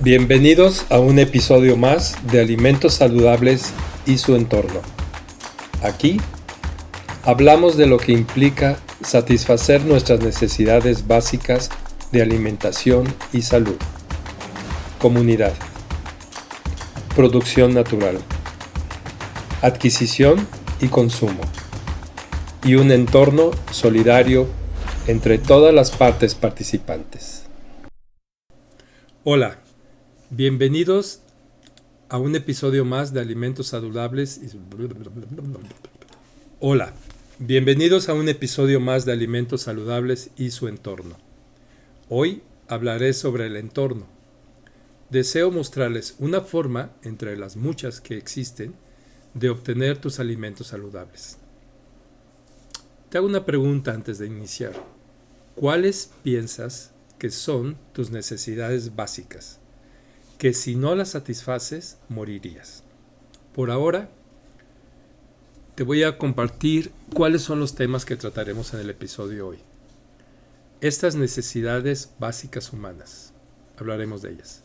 Bienvenidos a un episodio más de Alimentos Saludables y su entorno. Aquí hablamos de lo que implica satisfacer nuestras necesidades básicas de alimentación y salud. Comunidad. Producción natural. Adquisición y consumo. Y un entorno solidario entre todas las partes participantes. Hola. Bienvenidos a un episodio más de Alimentos Saludables. Hola, bienvenidos a un episodio más de Alimentos Saludables y su entorno. Hoy hablaré sobre el entorno. Deseo mostrarles una forma, entre las muchas que existen, de obtener tus alimentos saludables. Te hago una pregunta antes de iniciar. ¿Cuáles piensas que son tus necesidades básicas? Que si no las satisfaces, morirías. Por ahora, te voy a compartir cuáles son los temas que trataremos en el episodio hoy. Estas necesidades básicas humanas. Hablaremos de ellas.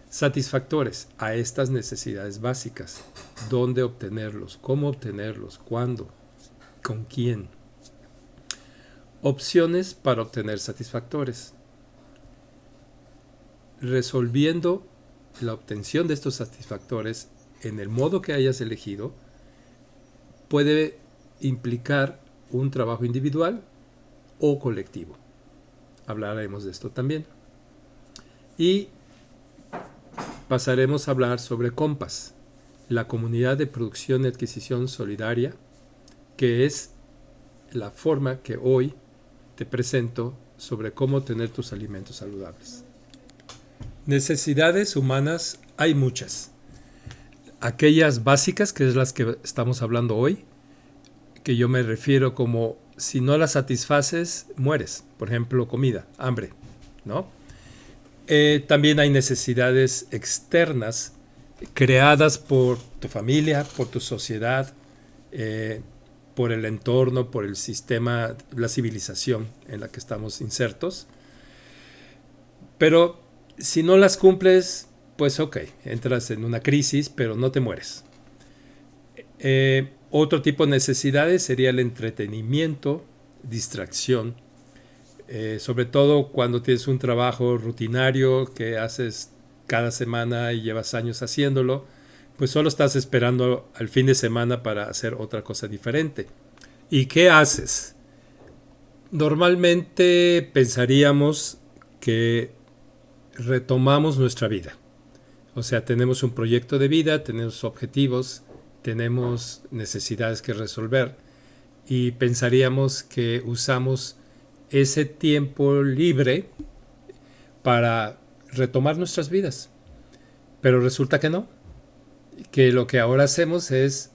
Satisfactores a estas necesidades básicas. ¿Dónde obtenerlos? ¿Cómo obtenerlos? ¿Cuándo? ¿Con quién? Opciones para obtener satisfactores. Resolviendo la obtención de estos satisfactores en el modo que hayas elegido puede implicar un trabajo individual o colectivo. Hablaremos de esto también. Y pasaremos a hablar sobre COMPAS, la comunidad de producción y adquisición solidaria, que es la forma que hoy te presento sobre cómo tener tus alimentos saludables. Necesidades humanas hay muchas. Aquellas básicas, que es las que estamos hablando hoy, que yo me refiero como si no las satisfaces, mueres. Por ejemplo, comida, hambre, ¿no? También hay necesidades externas creadas por tu familia, por tu sociedad, por el entorno, por el sistema, la civilización en la que estamos insertos. Pero si no las cumples, pues ok, entras en una crisis, pero no te mueres. Otro tipo de necesidades sería el entretenimiento, distracción, sobre todo cuando tienes un trabajo rutinario que haces cada semana y llevas años haciéndolo, pues solo estás esperando al fin de semana para hacer otra cosa diferente. ¿Y qué haces? Normalmente pensaríamos que retomamos nuestra vida. O sea, tenemos un proyecto de vida, tenemos objetivos, tenemos necesidades que resolver y pensaríamos que usamos ese tiempo libre para retomar nuestras vidas. Pero resulta que no, que lo que ahora hacemos es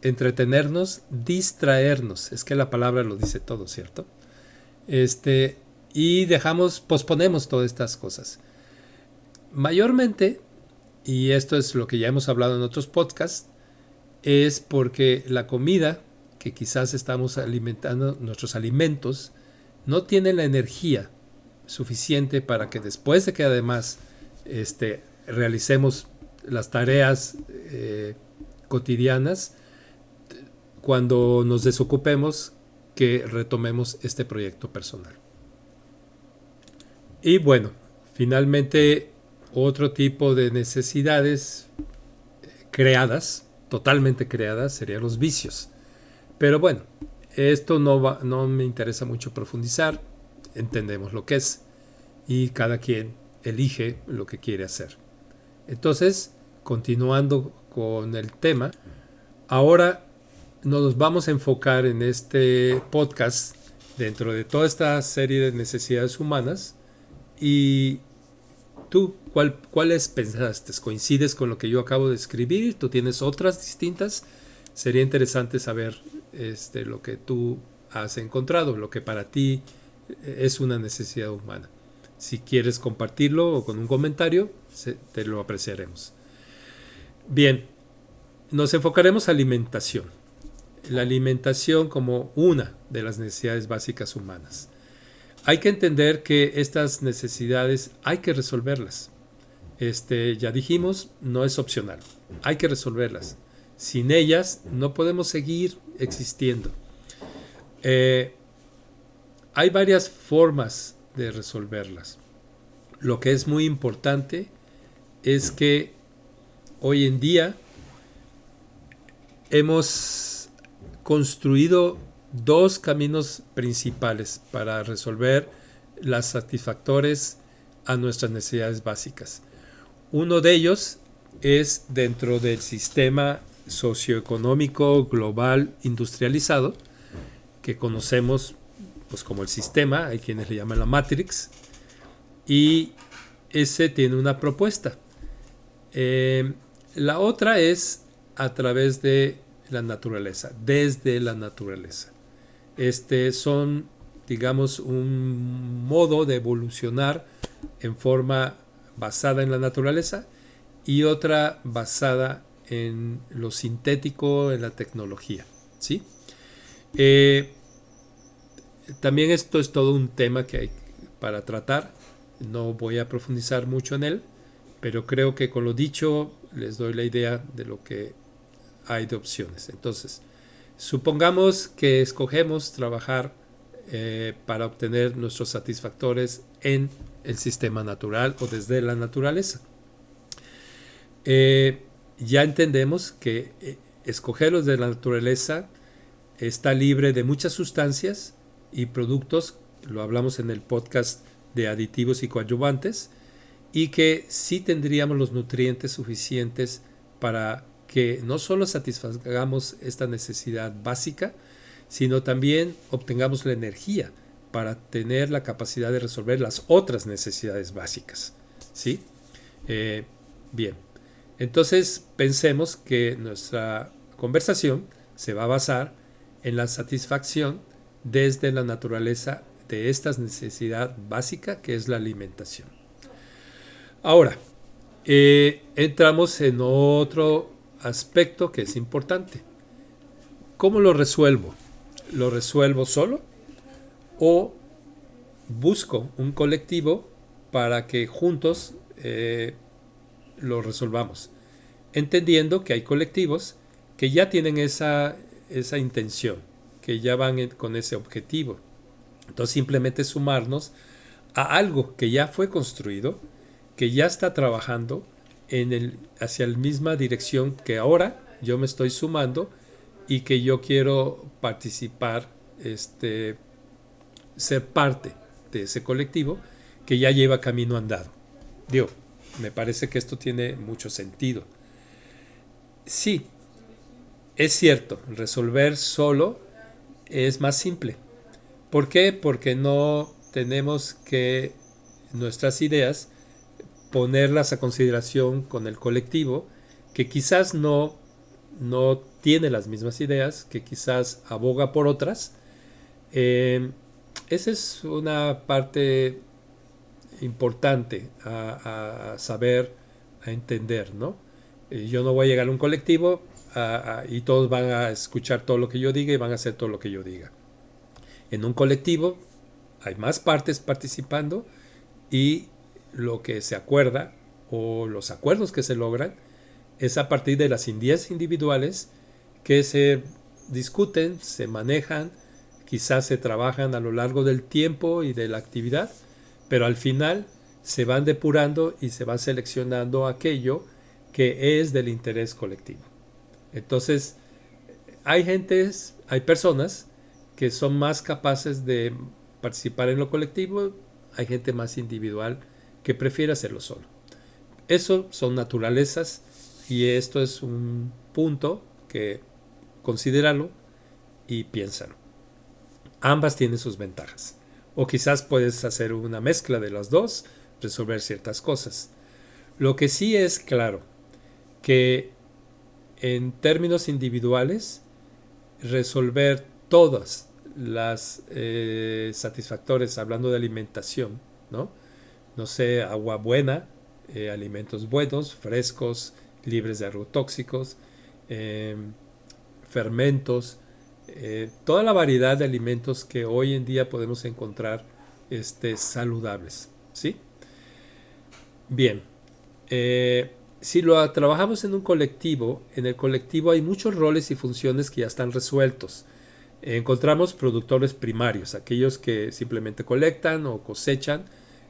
entretenernos, distraernos. Es que la palabra lo dice todo, ¿cierto? Y posponemos todas estas cosas. Mayormente, y esto es lo que ya hemos hablado en otros podcasts, es porque la comida que quizás estamos alimentando, nuestros alimentos, no tienen la energía suficiente para que después de que además realicemos las tareas cotidianas, cuando nos desocupemos, que retomemos este proyecto personal. Y bueno, finalmente, otro tipo de necesidades creadas, totalmente creadas, serían los vicios. Pero bueno, esto no me interesa mucho profundizar, entendemos lo que es y cada quien elige lo que quiere hacer. Entonces, continuando con el tema, ahora nos vamos a enfocar en este podcast dentro de toda esta serie de necesidades humanas. Y tú, ¿cuáles pensaste? ¿Coincides con lo que yo acabo de escribir? ¿Tú tienes otras distintas? Sería interesante saber lo que tú has encontrado, lo que para ti es una necesidad humana. Si quieres compartirlo o con un comentario, te lo apreciaremos. Bien, nos enfocaremos en alimentación. La alimentación como una de las necesidades básicas humanas. Hay que entender que estas necesidades hay que resolverlas. Ya dijimos, no es opcional. Hay que resolverlas. Sin ellas no podemos seguir existiendo. Hay varias formas de resolverlas. Lo que es muy importante es que hoy en día hemos construido dos caminos principales para resolver las satisfactores a nuestras necesidades básicas. Uno de ellos es dentro del sistema socioeconómico global industrializado, que conocemos pues como el sistema, hay quienes le llaman la Matrix, y ese tiene una propuesta. La otra es a través de la naturaleza, desde la naturaleza. Son, digamos, un modo de evolucionar en forma basada en la naturaleza y otra basada en lo sintético, en la tecnología, ¿sí? También esto es todo un tema que hay para tratar. No voy a profundizar mucho en él, pero creo que con lo dicho les doy la idea de lo que hay de opciones. Entonces, supongamos que escogemos trabajar para obtener nuestros satisfactores en el sistema natural o desde la naturaleza. Ya entendemos que escogerlos de la naturaleza está libre de muchas sustancias y productos, lo hablamos en el podcast de aditivos y coadyuvantes, y que sí tendríamos los nutrientes suficientes para que no solo satisfagamos esta necesidad básica, sino también obtengamos la energía para tener la capacidad de resolver las otras necesidades básicas, ¿sí? Bien, entonces pensemos que nuestra conversación se va a basar en la satisfacción desde la naturaleza de esta necesidad básica que es la alimentación. Ahora, entramos en otro aspecto que es importante. ¿Cómo lo resuelvo? ¿Lo resuelvo solo o busco un colectivo para que juntos lo resolvamos? Entendiendo que hay colectivos que ya tienen esa intención, que ya van con ese objetivo. Entonces simplemente sumarnos a algo que ya fue construido, que ya está trabajando hacia la misma dirección que ahora yo me estoy sumando y que yo quiero participar, ser parte de ese colectivo que ya lleva camino andado. Digo, me parece que esto tiene mucho sentido. Sí, es cierto, resolver solo es más simple. ¿Por qué? Porque no tenemos que nuestras ideas ponerlas a consideración con el colectivo, que quizás no tiene las mismas ideas, que quizás aboga por otras. Esa es una parte importante a saber, a entender, ¿no? Yo no voy a llegar a un colectivo y todos van a escuchar todo lo que yo diga y van a hacer todo lo que yo diga. En un colectivo hay más partes participando y lo que se acuerda o los acuerdos que se logran es a partir de las ideas individuales que se discuten, se manejan, quizás se trabajan a lo largo del tiempo y de la actividad, pero al final se van depurando y se va seleccionando aquello que es del interés colectivo. Entonces, hay personas que son más capaces de participar en lo colectivo, hay gente más individual que prefiere hacerlo solo. Eso son naturalezas y esto es un punto que considéralo y piénsalo. Ambas tienen sus ventajas. O quizás puedes hacer una mezcla de las dos, resolver ciertas cosas. Lo que sí es claro, que en términos individuales, resolver todas las satisfactores, hablando de alimentación, ¿no? No sé, agua buena, alimentos buenos, frescos, libres de agrotóxicos, fermentos, toda la variedad de alimentos que hoy en día podemos encontrar saludables, ¿sí? Bien, Si lo trabajamos en un colectivo, en el colectivo hay muchos roles y funciones que ya están resueltos. Encontramos productores primarios, aquellos que simplemente colectan o cosechan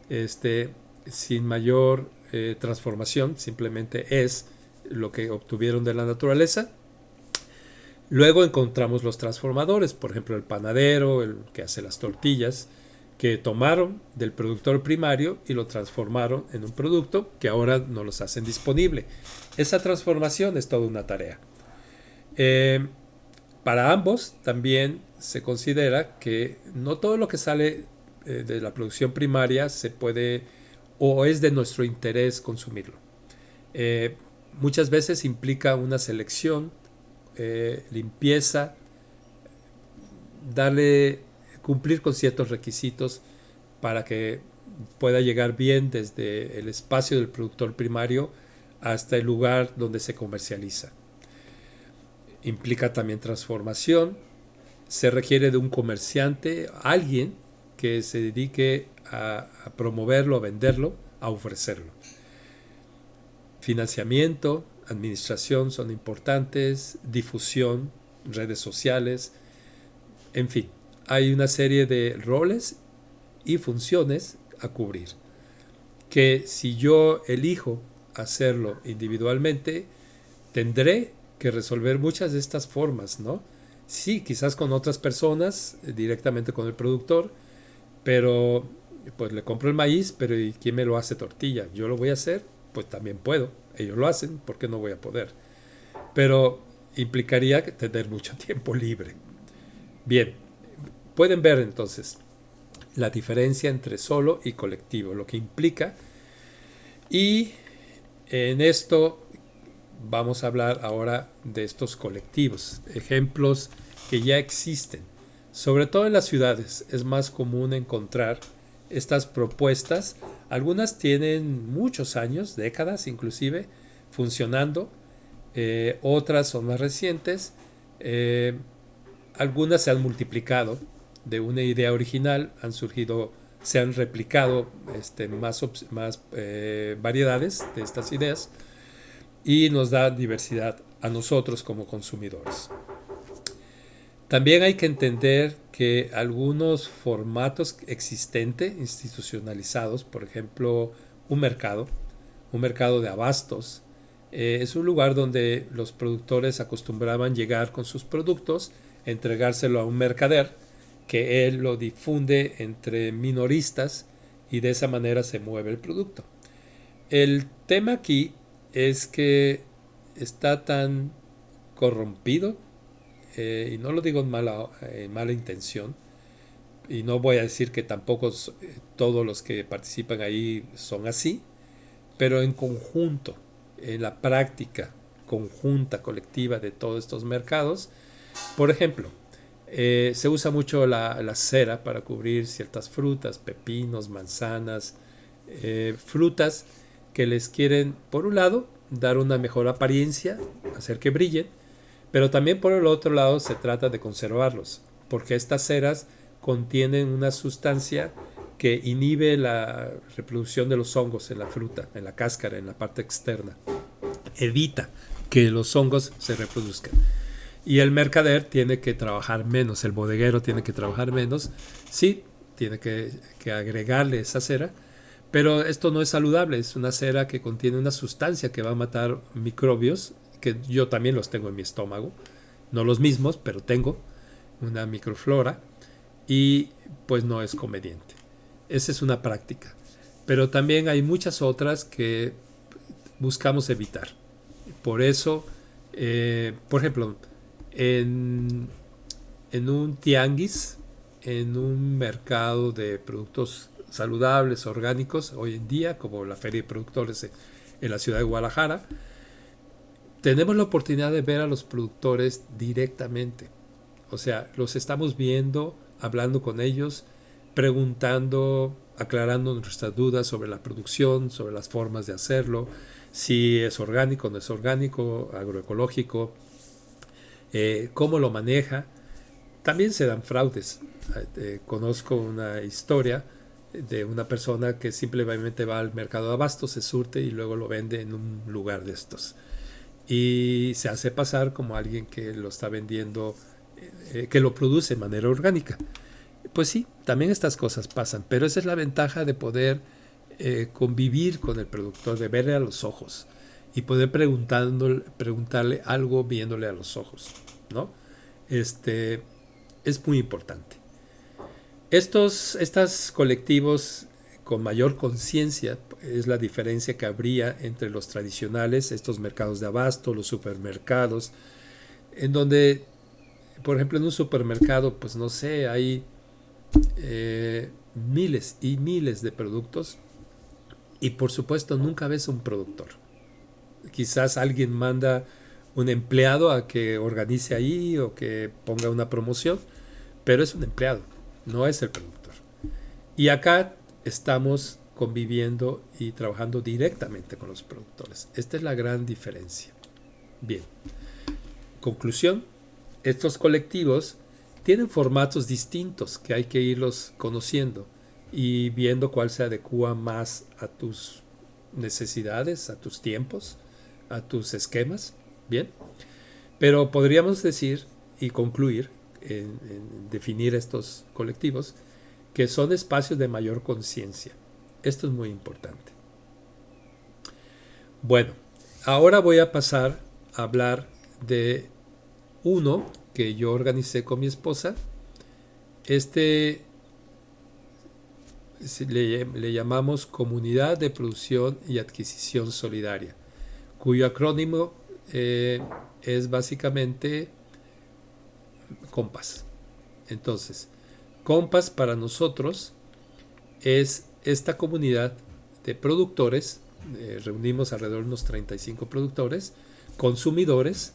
este, sin mayor transformación, simplemente es lo que obtuvieron de la naturaleza. Luego encontramos los transformadores, por ejemplo el panadero, el que hace las tortillas, que tomaron del productor primario y lo transformaron en un producto que ahora nos los hacen disponible. Esa transformación es toda una tarea. Para ambos también se considera que no todo lo que sale de la producción primaria se puede o es de nuestro interés consumirlo. Muchas veces implica una selección, limpieza, cumplir con ciertos requisitos para que pueda llegar bien desde el espacio del productor primario hasta el lugar donde se comercializa. Implica también transformación. Se requiere de un comerciante, alguien que se dedique a promoverlo, a venderlo, a ofrecerlo. Financiamiento, administración son importantes, difusión, redes sociales, en fin, hay una serie de roles y funciones a cubrir, que si yo elijo hacerlo individualmente, tendré que resolver muchas de estas formas, ¿no? Sí, quizás con otras personas, directamente con el productor, pero pues le compro el maíz, pero ¿y quién me lo hace tortilla? ¿Yo lo voy a hacer? Pues también puedo. Ellos lo hacen, ¿por qué no voy a poder? Pero implicaría tener mucho tiempo libre. Bien, pueden ver entonces la diferencia entre solo y colectivo, lo que implica. Y en esto vamos a hablar ahora de estos colectivos, ejemplos que ya existen. Sobre todo en las ciudades es más común encontrar estas propuestas. Algunas tienen muchos años, décadas inclusive, funcionando. Otras son más recientes. Algunas se han multiplicado de una idea original, se han replicado más variedades de estas ideas y nos da diversidad a nosotros como consumidores. También hay que entender que algunos formatos existentes, institucionalizados, por ejemplo, un mercado de abastos, es un lugar donde los productores acostumbraban llegar con sus productos, entregárselo a un mercader, que él lo difunde entre minoristas y de esa manera se mueve el producto. El tema aquí es que está tan corrompido, y no lo digo en mala intención, y no voy a decir que tampoco todos los que participan ahí son así, pero en conjunto, en la práctica conjunta, colectiva de todos estos mercados, por ejemplo, se usa mucho la cera para cubrir ciertas frutas, pepinos, manzanas, frutas que les quieren, por un lado, dar una mejor apariencia, hacer que brillen, pero también por el otro lado se trata de conservarlos, porque estas ceras contienen una sustancia que inhibe la reproducción de los hongos en la fruta, en la cáscara, en la parte externa. Evita que los hongos se reproduzcan. Y el mercader tiene que trabajar menos, el bodeguero tiene que trabajar menos, sí, tiene que agregarle esa cera, pero esto no es saludable, es una cera que contiene una sustancia que va a matar microbios, que yo también los tengo en mi estómago, no los mismos, pero tengo una microflora y pues no es conveniente. Esa es una práctica, pero también hay muchas otras que buscamos evitar. Por eso, por ejemplo, en un tianguis, en un mercado de productos saludables, orgánicos, hoy en día, como la Feria de Productores en la ciudad de Guadalajara, tenemos la oportunidad de ver a los productores directamente. O sea, los estamos viendo, hablando con ellos, preguntando, aclarando nuestras dudas sobre la producción, sobre las formas de hacerlo, si es orgánico, no es orgánico, agroecológico, cómo lo maneja. También se dan fraudes. Conozco una historia de una persona que simplemente va al mercado de abasto, se surte y luego lo vende en un lugar de estos. Y se hace pasar como alguien que lo está vendiendo, que lo produce de manera orgánica. Pues sí, también estas cosas pasan, pero esa es la ventaja de poder convivir con el productor, de verle a los ojos y poder preguntarle algo viéndole a los ojos, ¿no? Es muy importante. Estos colectivos con mayor conciencia es la diferencia que habría entre los tradicionales, estos mercados de abasto, los supermercados, en donde, por ejemplo, en un supermercado, pues no sé, hay miles y miles de productos y por supuesto nunca ves un productor. Quizás alguien manda un empleado a que organice ahí o que ponga una promoción, pero es un empleado, no es el productor. Y acá estamos conviviendo y trabajando directamente con los productores. Esta es la gran diferencia. Bien, conclusión, estos colectivos tienen formatos distintos que hay que irlos conociendo y viendo cuál se adecua más a tus necesidades, a tus tiempos, a tus esquemas. Bien, pero podríamos decir y concluir en definir estos colectivos que son espacios de mayor conciencia. Esto es muy importante. Bueno, ahora voy a pasar a hablar de uno que yo organicé con mi esposa. Le llamamos Comunidad de Producción y Adquisición Solidaria, cuyo acrónimo es básicamente COMPAS. Entonces, COMPAS para nosotros es esta comunidad de productores, reunimos alrededor de unos 35 productores, consumidores.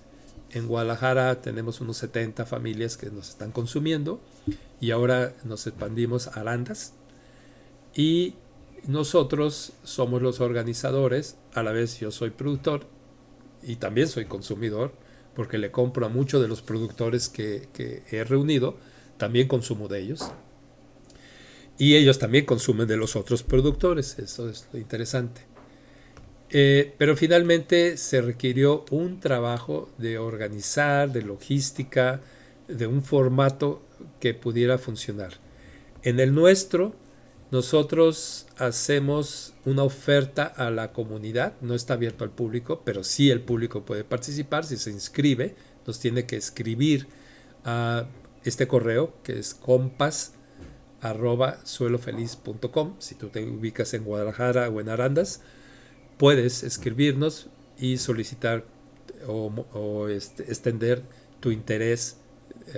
En Guadalajara tenemos unos 70 familias que nos están consumiendo y ahora nos expandimos a Arandas. Y nosotros somos los organizadores, a la vez yo soy productor y también soy consumidor, porque le compro a muchos de los productores que he reunido, también consumo de ellos. Y ellos también consumen de los otros productores, eso es lo interesante. Pero finalmente se requirió un trabajo de organizar, de logística, de un formato que pudiera funcionar. En el nuestro, nosotros hacemos una oferta a la comunidad, no está abierto al público, pero sí el público puede participar si se inscribe, nos tiene que escribir a este correo que es compas@suelofeliz.com. Si tú te ubicas en Guadalajara o en Arandas, puedes escribirnos y solicitar o extender tu interés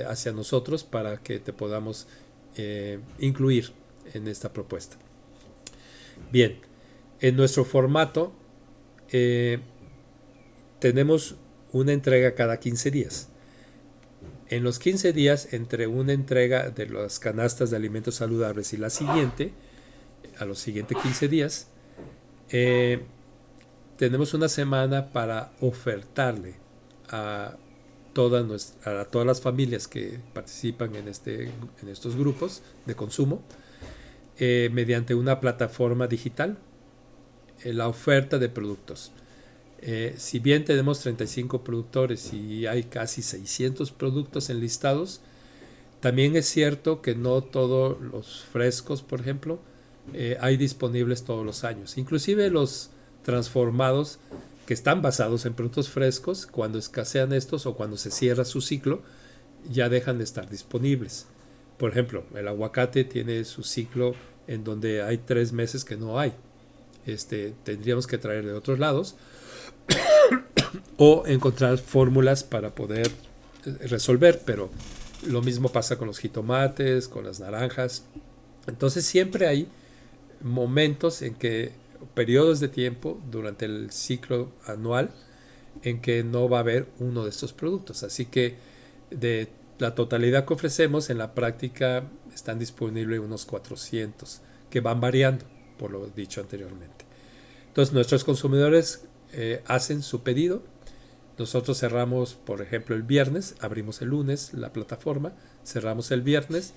hacia nosotros para que te podamos incluir en esta propuesta. Bien, en nuestro formato tenemos una entrega cada 15 días. En los 15 días, entre una entrega de las canastas de alimentos saludables y la siguiente, a los siguientes 15 días, tenemos una semana para ofertarle a todas las familias que participan en estos grupos de consumo, mediante una plataforma digital, la oferta de productos. Si bien tenemos 35 productores y hay casi 600 productos enlistados, también es cierto que no todos los frescos, por ejemplo, hay disponibles todos los años. Inclusive los transformados que están basados en productos frescos, cuando escasean estos o cuando se cierra su ciclo, ya dejan de estar disponibles. Por ejemplo, el aguacate tiene su ciclo en donde hay 3 meses que no hay. Tendríamos que traer de otros lados o encontrar fórmulas para poder resolver, pero lo mismo pasa con los jitomates, con las naranjas. Entonces siempre hay momentos en que, periodos de tiempo durante el ciclo anual, en que no va a haber uno de estos productos. Así que de la totalidad que ofrecemos, en la práctica están disponibles unos 400, que van variando, por lo dicho anteriormente. Entonces nuestros consumidores hacen su pedido. Nosotros cerramos, por ejemplo, el viernes, abrimos el lunes la plataforma, cerramos el viernes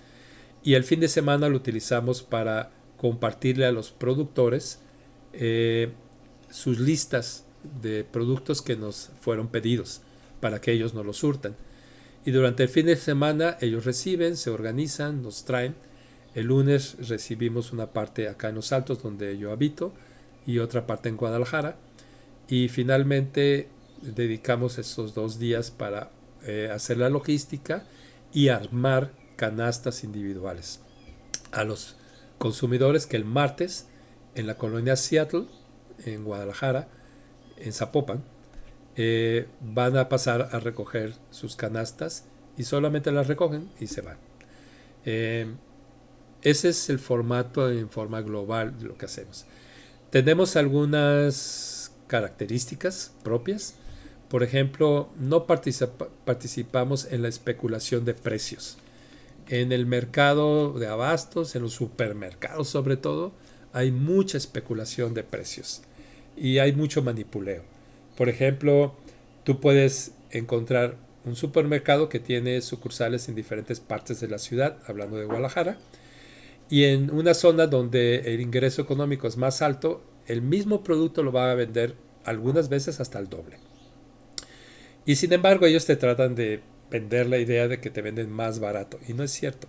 y el fin de semana lo utilizamos para compartirle a los productores sus listas de productos que nos fueron pedidos para que ellos nos los surtan. Y durante el fin de semana ellos reciben, se organizan, nos traen. El lunes recibimos una parte acá en Los Altos, donde yo habito, y otra parte en Guadalajara. Y finalmente dedicamos esos 2 días para hacer la logística y armar canastas individuales a los consumidores que el martes en la colonia Seattle, en Guadalajara, en Zapopan, van a pasar a recoger sus canastas y solamente las recogen y se van. Ese es el formato en forma global de lo que hacemos. Tenemos algunas características propias. Por ejemplo, no participamos en la especulación de precios. En el mercado de abastos, en los supermercados sobre todo, hay mucha especulación de precios y hay mucho manipuleo. Por ejemplo, tú puedes encontrar un supermercado que tiene sucursales en diferentes partes de la ciudad, hablando de Guadalajara, y en una zona donde el ingreso económico es más alto, el mismo producto lo va a vender algunas veces hasta el doble. Y sin embargo, ellos te tratan de vender la idea de que te venden más barato, y no es cierto.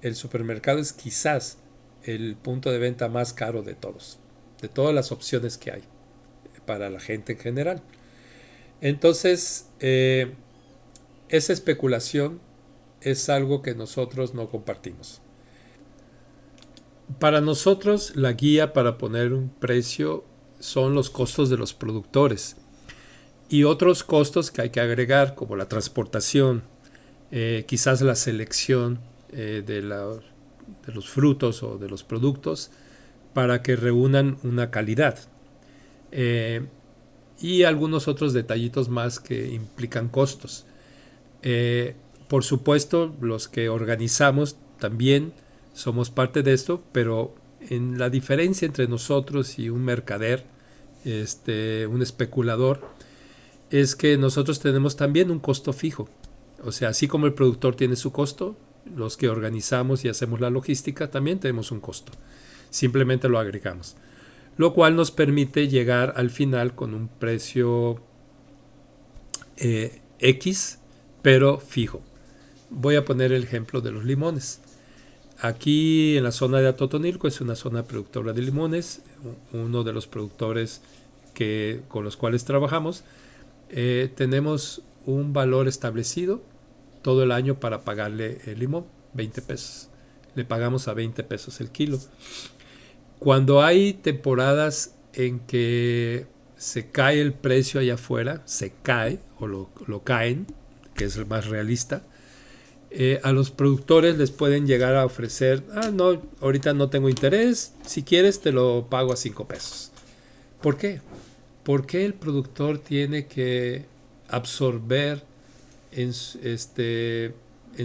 El supermercado es quizás el punto de venta más caro de todos, de todas las opciones que hay para la gente en general. Entonces, esa especulación es algo que nosotros no compartimos. Para nosotros, la guía para poner un precio son los costos de los productores y otros costos que hay que agregar, como la transportación, quizás la selección de los frutos o de los productos para que reúnan una calidad. Y algunos otros detallitos más que implican costos. Por supuesto, los que organizamos también somos parte de esto, pero en la diferencia entre nosotros y un mercader, un especulador, es que nosotros tenemos también un costo fijo. O sea, así como el productor tiene su costo, los que organizamos y hacemos la logística también tenemos un costo. Simplemente lo agregamos, lo cual nos permite llegar al final con un precio X, pero fijo. Voy a poner el ejemplo de los limones. Aquí en la zona de Atotonilco es una zona productora de limones. Uno de los productores con los cuales trabajamos, tenemos un valor establecido todo el año para pagarle el limón, 20 pesos. Le pagamos a 20 pesos el kilo. Cuando hay temporadas en que se cae el precio allá afuera, se cae o lo caen, que es el más realista, a los productores les pueden llegar a ofrecer, no, ahorita no tengo interés, si quieres te lo pago a 5 pesos. ¿Por qué? Porque el productor tiene que absorber en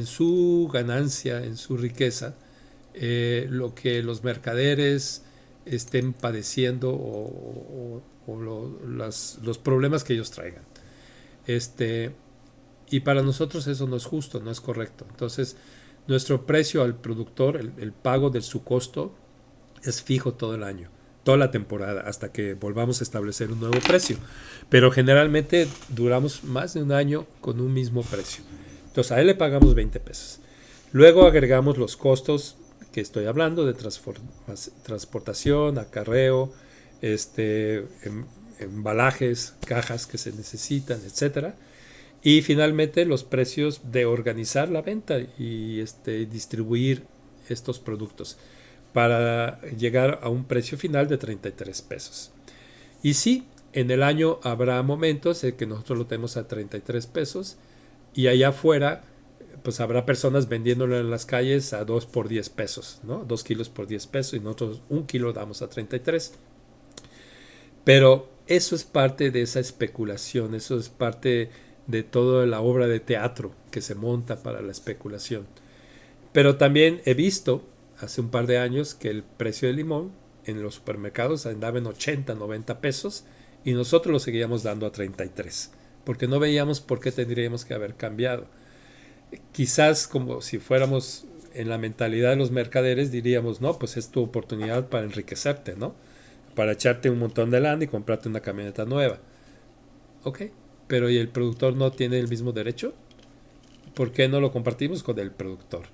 su ganancia, en su riqueza, lo que los mercaderes estén padeciendo o los problemas que ellos traigan. Y para nosotros eso no es justo, no es correcto. Entonces, nuestro precio al productor, el pago de su costo, es fijo todo el año, toda la temporada, hasta que volvamos a establecer un nuevo precio. Pero generalmente duramos más de un año con un mismo precio. Entonces, a él le pagamos 20 pesos. Luego agregamos los costos que estoy hablando de transportación, acarreo, embalajes, cajas que se necesitan, etcétera. Y finalmente los precios de organizar la venta y distribuir estos productos para llegar a un precio final de 33 pesos. Y sí, en el año habrá momentos en que nosotros lo tenemos a 33 pesos y allá afuera pues habrá personas vendiéndolo en las calles a 2 por 10 pesos, ¿no? 2 kilos por 10 pesos y nosotros 1 kilo damos a 33. Pero eso es parte de esa especulación, eso es parte de toda la obra de teatro que se monta para la especulación. Pero también he visto hace un par de años que el precio del limón en los supermercados andaba en 80, 90 pesos y nosotros lo seguíamos dando a 33, porque no veíamos por qué tendríamos que haber cambiado. Quizás como si fuéramos en la mentalidad de los mercaderes diríamos, no, pues es tu oportunidad para enriquecerte, ¿no? Para echarte un montón de lana y comprarte una camioneta nueva. Ok, pero ¿y el productor no tiene el mismo derecho? ¿Por qué no lo compartimos con el productor?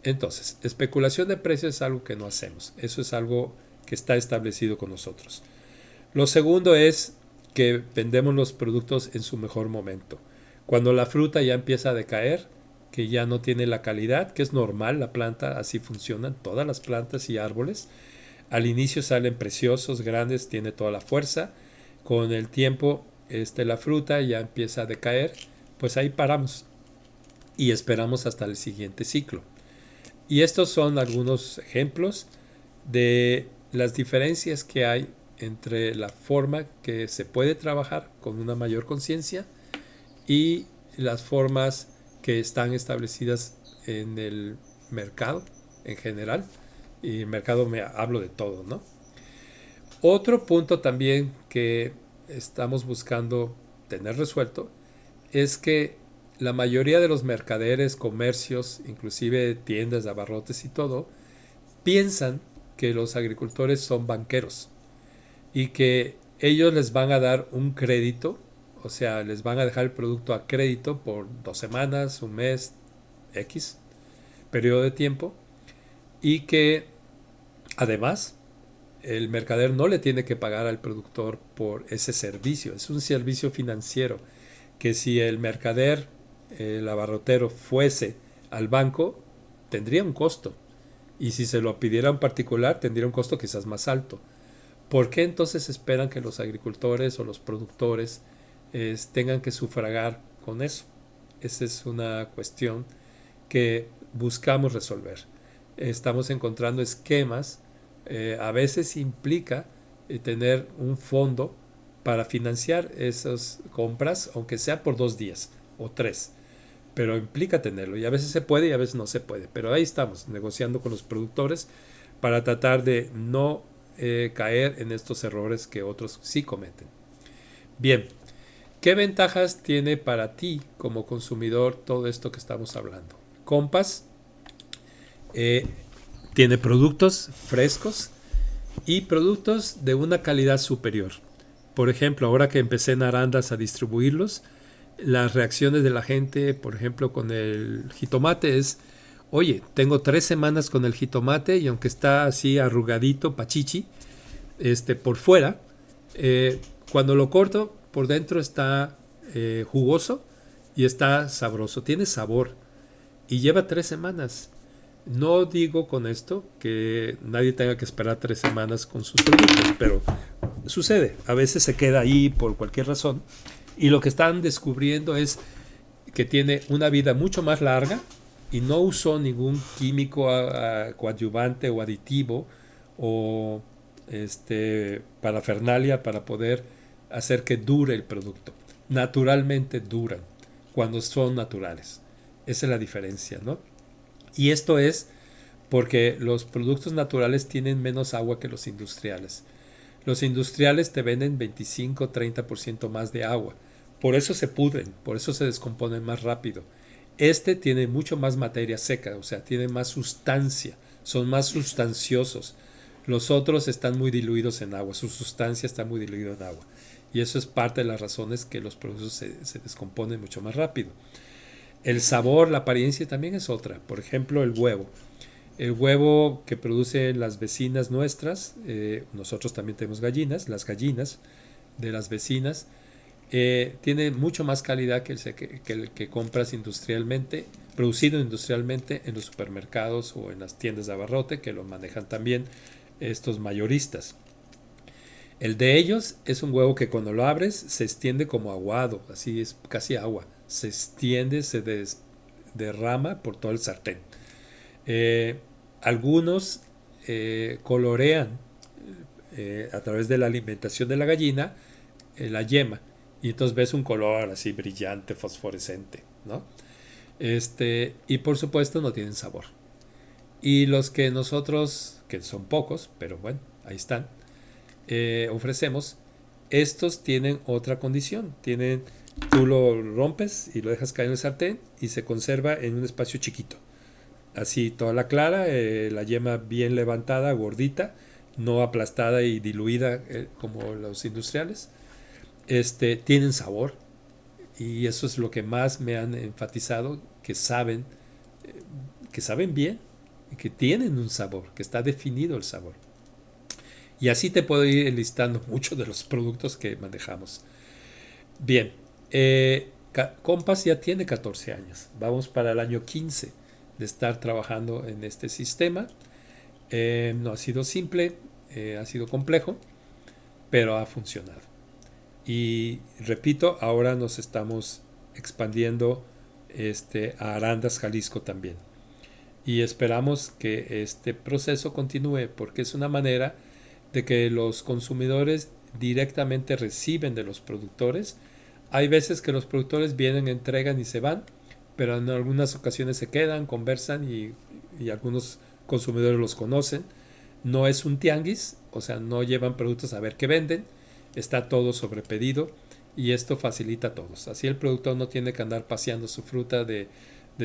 Entonces, especulación de precios es algo que no hacemos. Eso es algo que está establecido con nosotros. Lo segundo es que vendemos los productos en su mejor momento. Cuando la fruta ya empieza a decaer, que ya no tiene la calidad, que es normal, la planta así funcionan, todas las plantas y árboles. Al inicio salen preciosos, grandes, tiene toda la fuerza. Con el tiempo, la fruta ya empieza a decaer, pues ahí paramos y esperamos hasta el siguiente ciclo. Y estos son algunos ejemplos de las diferencias que hay entre la forma que se puede trabajar con una mayor conciencia y las formas que están establecidas en el mercado en general. Y en mercado me hablo de todo, ¿no? Otro punto también que estamos buscando tener resuelto es que la mayoría de los mercaderes, comercios, inclusive tiendas de abarrotes y todo, piensan que los agricultores son banqueros y que ellos les van a dar un crédito, o sea, les van a dejar el producto a crédito por 2 semanas, un mes, X periodo de tiempo, y que además el mercader no le tiene que pagar al productor por ese servicio, es un servicio financiero que si el mercader, el abarrotero, fuese al banco, tendría un costo. Y si se lo pidiera en particular, tendría un costo quizás más alto. ¿Por qué entonces esperan que los agricultores o los productores tengan que sufragar con eso? Esa es una cuestión que buscamos resolver. Estamos encontrando esquemas, a veces implica tener un fondo para financiar esas compras, aunque sea por 2 días o 3, pero implica tenerlo y a veces se puede y a veces no se puede, pero ahí estamos negociando con los productores para tratar de no caer en estos errores que otros sí cometen. Bien, ¿qué ventajas tiene para ti como consumidor todo esto que estamos hablando? Compass tiene productos frescos y productos de una calidad superior. Por ejemplo, ahora que empecé en Arandas a distribuirlos, las reacciones de la gente, por ejemplo, con el jitomate es, oye, tengo 3 semanas con el jitomate y aunque está así arrugadito, pachichi, por fuera, cuando lo corto, por dentro está jugoso y está sabroso, tiene sabor y lleva 3 semanas. No digo con esto que nadie tenga que esperar 3 semanas con sus productos, pero sucede, a veces se queda ahí por cualquier razón y lo que están descubriendo es que tiene una vida mucho más larga y no usó ningún químico coadyuvante o aditivo o parafernalia para poder hacer que dure el producto. Naturalmente duran cuando son naturales. Esa es la diferencia, ¿no? Y esto es porque los productos naturales tienen menos agua que los industriales. Los industriales te venden 25-30% más de agua. Por eso se pudren, por eso se descomponen más rápido. Tiene mucho más materia seca, o sea, tiene más sustancia, son más sustanciosos. Los otros están muy diluidos en agua, su sustancia está muy diluida en agua. Y eso es parte de las razones que los productos se descomponen mucho más rápido. El sabor, la apariencia también es otra. Por ejemplo, el huevo. El huevo que producen las vecinas nuestras, nosotros también tenemos gallinas, las gallinas de las vecinas, tiene mucho más calidad que el que compras industrialmente, producido industrialmente en los supermercados o en las tiendas de abarrote, que lo manejan también estos mayoristas. El de ellos es un huevo que cuando lo abres se extiende como aguado, así es casi agua, se extiende, se derrama por todo el sartén. Algunos colorean a través de la alimentación de la gallina la yema y entonces ves un color así brillante, fosforescente, ¿no? Y por supuesto no tienen sabor. Y los que nosotros, que son pocos, pero bueno, ahí están, ofrecemos, estos tienen otra condición. Tú lo rompes y lo dejas caer en el sartén y se conserva en un espacio chiquito. así toda la clara, la yema bien levantada, gordita, no aplastada y diluida como los industriales. Tienen sabor y eso es lo que más me han enfatizado, que saben bien, que tienen un sabor, que está definido el sabor. Y así te puedo ir listando muchos de los productos que manejamos. Bien, Compass ya tiene 14 años. Vamos para el año 15 de estar trabajando en este sistema. No ha sido simple, ha sido complejo, pero ha funcionado. Y repito, ahora nos estamos expandiendo a Arandas, Jalisco también. Y esperamos que este proceso continúe porque es una manera de que los consumidores directamente reciben de los productores. Hay veces que los productores vienen, entregan y se van, pero en algunas ocasiones se quedan, conversan y algunos consumidores los conocen. No es un tianguis, o sea, no llevan productos a ver qué venden, está todo sobre pedido y esto facilita a todos. Así el productor no tiene que andar paseando su fruta de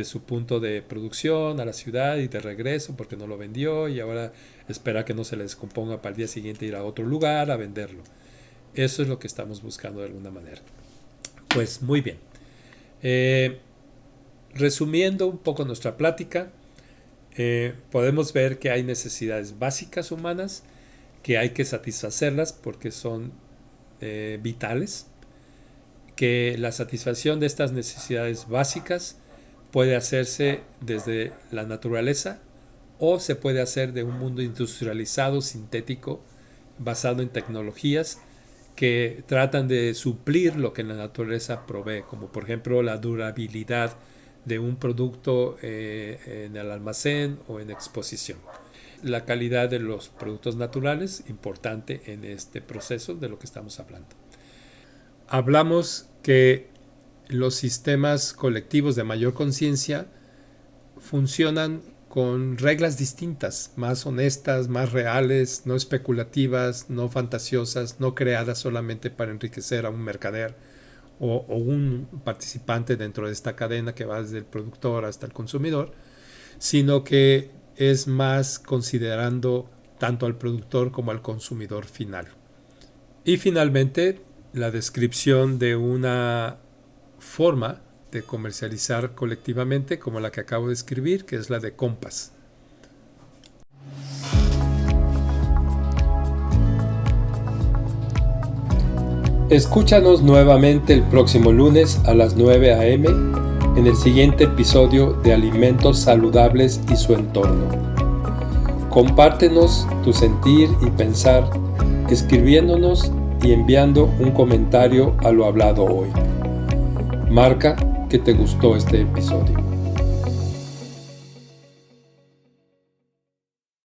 su punto de producción a la ciudad y de regreso porque no lo vendió y ahora espera que no se le descomponga para el día siguiente ir a otro lugar a venderlo. Eso es lo que estamos buscando de alguna manera. Pues muy bien. Resumiendo un poco nuestra plática, podemos ver que hay necesidades básicas humanas que hay que satisfacerlas porque son vitales, que la satisfacción de estas necesidades básicas puede hacerse desde la naturaleza o se puede hacer de un mundo industrializado, sintético, basado en tecnologías que tratan de suplir lo que la naturaleza provee, como por ejemplo la durabilidad de un producto en el almacén o en exposición. La calidad de los productos naturales, importante en este proceso de lo que estamos hablando. Hablamos que los sistemas colectivos de mayor conciencia funcionan con reglas distintas, más honestas, más reales, no especulativas, no fantasiosas, no creadas solamente para enriquecer a un mercader o un participante dentro de esta cadena que va desde el productor hasta el consumidor, sino que es más considerando tanto al productor como al consumidor final. Y finalmente, la descripción de una forma de comercializar colectivamente como la que acabo de escribir, que es la de Compass. Escúchanos nuevamente el próximo lunes a las 9 a.m. en el siguiente episodio de Alimentos Saludables y su entorno. Compártenos tu sentir y pensar escribiéndonos y enviando un comentario a lo hablado hoy. Marca que te gustó este episodio.